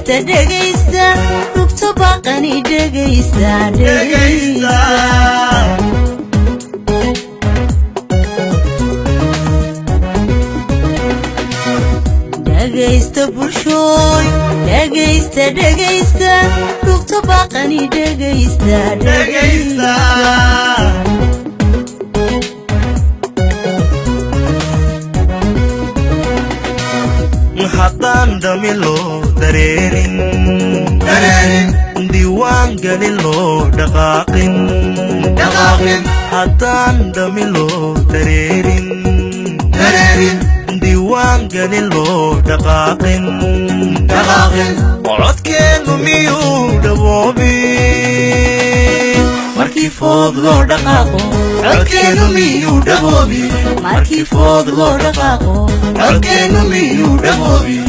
دقيستا ركتو باقني دقيستا دقيستا برشوي دقيستا ركتو باقني دقيستا haddaan damilo dareerin diiwaan galin loo dhaqaaqin haddaan damilo dareerin diiwaan galin loo dhaqaaqin codkeenu miyuu dhaboobin markii food loo dhaqaaqo codkeenu miyuu dhaboobin markii food loo dhaqaaqo codkeenu miyuu dhaboobin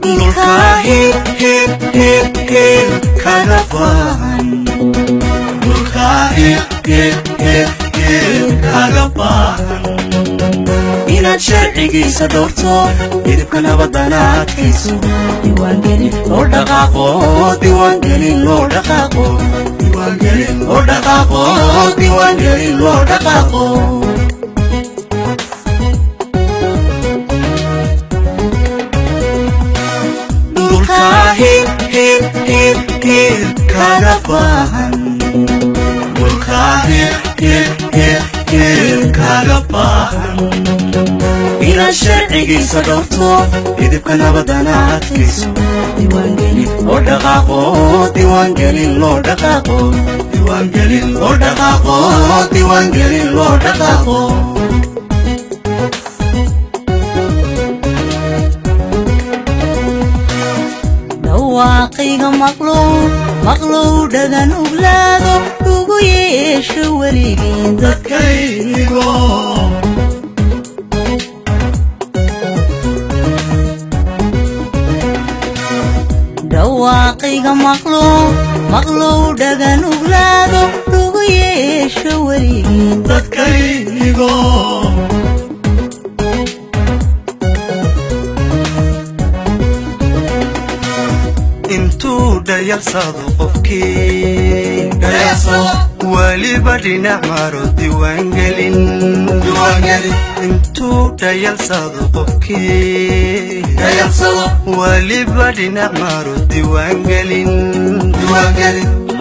dhulkaa hib kaga baahan dhulkaa hib kaga baahan inaad sharcigiisa dhowrto midabka nabadana adkayso diiwaangelin loo dhaqaaqo diiwaangelin loo dhaqaaqo diiwaangelin loo dhaqaaqo diiwaangelin loo dhaqaaqo dhulkaa hib kaga baahan dhulkaa hib kaga baahan inaad sharcigiisa dhowrto midabka nabadana adkayso diiwaangelin loo dhaqaaqo diiwaangelin loo dhaqaaqo diiwaangelin loo dhaqaaqo diiwaangelin loo dhaqaaqo dhawaaqayga maqlow dhagan uglaado ugu yeesho weligii dadkaygo dhawaaqayga maqlow dhagan uglaado ugu yeesho weligii dadkaygo intuu dhayalsado qofkii waliba dhinac maro diiwaangelin intuu dhayalsado qofkii waliba dhinac maro diiwaangelin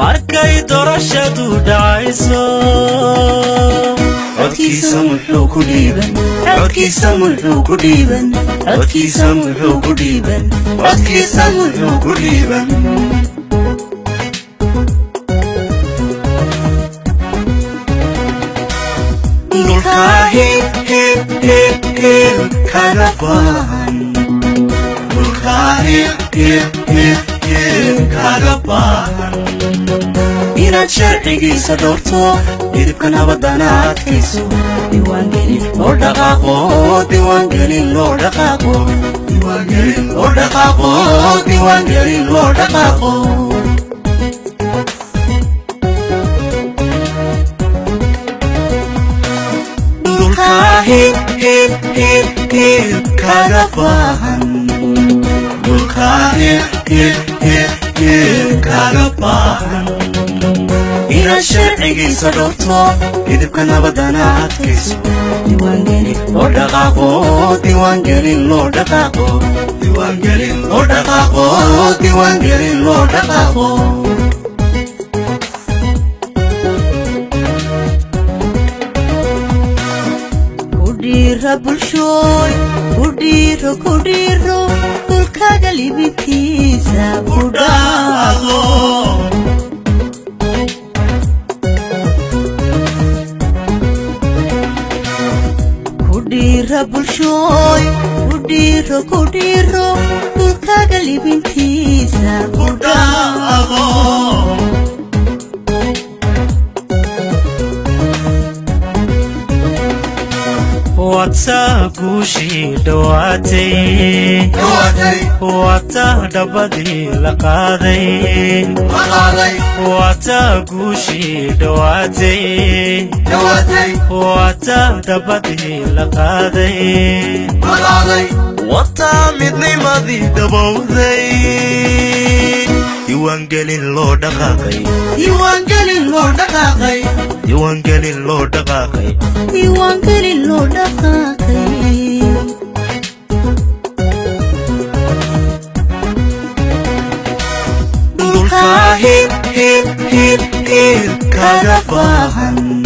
markay doorashadu dhacayso codkiisa muxuu ku dhiiban codkiisa muxuu ku dhiiban codkiisa muxuu ku dhiiban codkiisa muxuu ku dhiiban dhulkaa hib kaga baahan dhulkaa hib kaga baahan inaad sharcigiisa dhowrto midabka nabadana adkayso diiwaangelin loo dhaqaaqo diiwaangelin loo dhaqaaqo diiwaangelin loo dhaqaaqo diiwaangelin loo dhaqaaqo dhulkaa hib kaga baahan dhulkaa hib kaga baahan inaad sharcigiisa dhowrto midabka nabadana adkayso diiwaangelin loo dhaqaaqo diiwaangelin loo dhaqaaqo diiwaangelin loo dhaqaaqo diiwaangelin loo dhaqaaqo kudhiira bulshooy kudhiiro dhulkaaga libintiisa budhaaqo kudhiira bulshooy kudhiiro dhulkaaga libintiisa budhaaqo واتساقوشي دواتي واتا دبدي لقاضي واتساقوشي دواتي واتا دبدي لقاضي واتا مدني ماضي دبوذي يوان قليل لو دقاقي يوان قليل لو دقاقي يوان قليل لو دقاقي يوان قليل لو دقاقي دولكا هيب هيب هيب هيب كاغباهن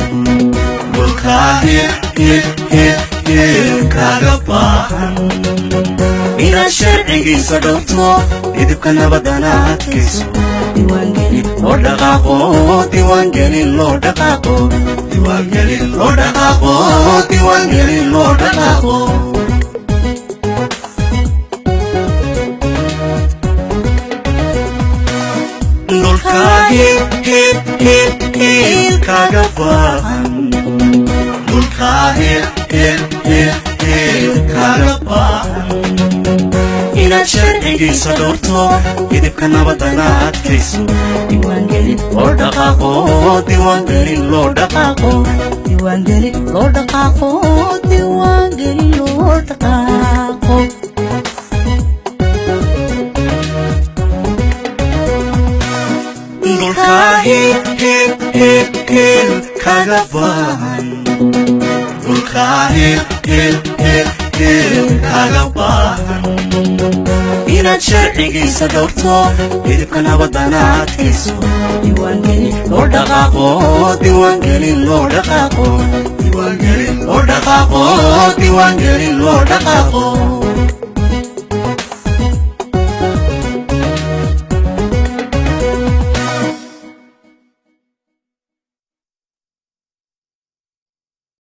دولكا هيب هيب هيب هيب كاغباهن إلى الشرعي صدرتو يدبك نبدنا كيسو ديوان قليل لو دقاقو ديوان قليل لو دقاقو ديوان قليل لو دقاقو ديوان قليل لو دقاقو دولكا هيب هيب هيب هيب كاغباهن دولكا هيب هيب هيب هيب كاغباهن إلى الشرعي صدرتو يدبك نبدنا كيسو ديوان قليل لو دقاقو ديوان قليل لو دقاقو ديوان قليل لو دقاقو ديوان قليل لو دقاقو دولكا هيب هيب هيب هيب كاغباهن دولكا هيب هيب هيب هيب كاغباهن إلى الشرعي صدرتو يدبك نبدنا كيسو ديوان قليل لو دقاقو ديوان قليل لو دقاقو ديوان قليل لو دقاقو ديوان قليل لو دقاقو